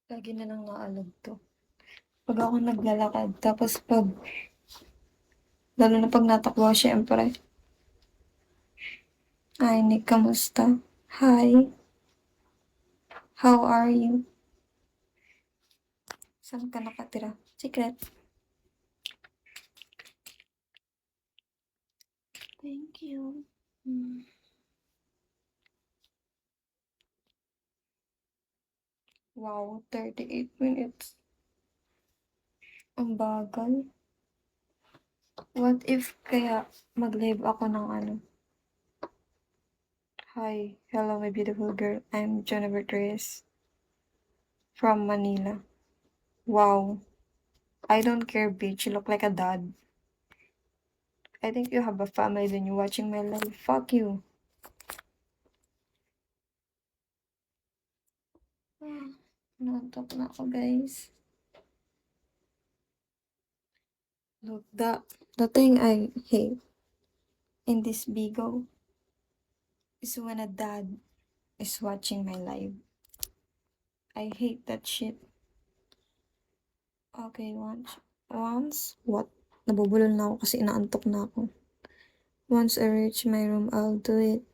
Lagi na lang naalog 'to. 'Pag ako naglalakad tapos 'pag lalo na 'pag natakbo siyempre. "Hi Nick, kamusta?" "Hi, how are you?" "Saan ka nakatira?" "Secret." "Thank you." Hmm. Wow, 38 minutes. Ang bagal. What if kaya mag-live ako ng ano, "Hi, hello my beautiful girl, I'm Jennifer Reyes from Manila." Wow, I don't care bitch, you look like a dad. I think you have a family then you're watching my live. Fuck you. Inaantok na ako guys. Look, the thing I hate in this Bigo is when a dad is watching my live. I hate that shit. Okay, once, what? Nabubulol na ako kasi inaantok na ako. Once I reach my room, I'll do it.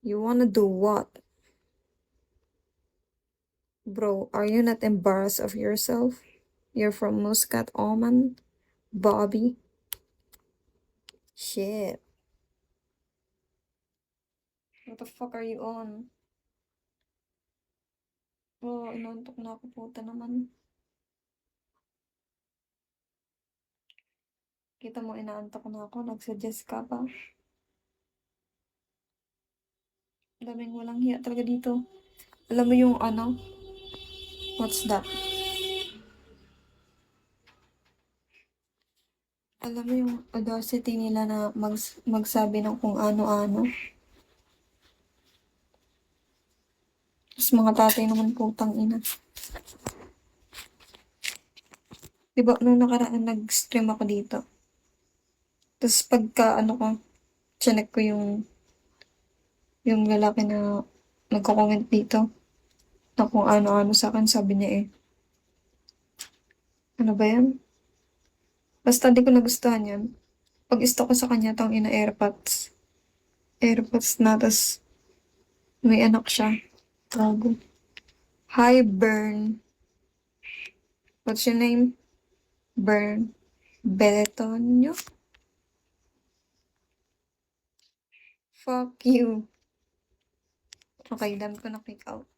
You wanna do what? Bro, are you not embarrassed of yourself? You're from Muscat, Oman? Bobby? Shit. What the fuck are you on? Oh, inantok na ako, puta naman. Kita mo, inaantok na ako, nag-suggest ka pa. Daming walang hiya talaga dito. Alam mo yung ano? What's that? Alam mo yung audacity nila na magsabi ng kung ano-ano? Tapos mga tatay naman putang ina. Diba, nung nakaraan nag-stream ako dito. Tapos pagka ano ko, chinek ko yung lalaki na nagko-comment dito na kung ano-ano sa akin, sabi niya eh, ano ba yan? Basta di ko nagustuhan yan. Pag-gusto ko sa kanya, tong ina AirPods. AirPods na, tas may anak siya. Tago. Hi, Bern. What's your name? Bern. Beletonyo? Fuck you. Okay, dami ko na-kick out.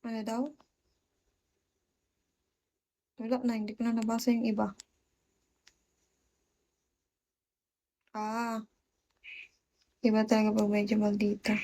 Ano daw? Wala na, hindi ko na nabasa yung iba. Ah, iba talaga pag medyo maldita.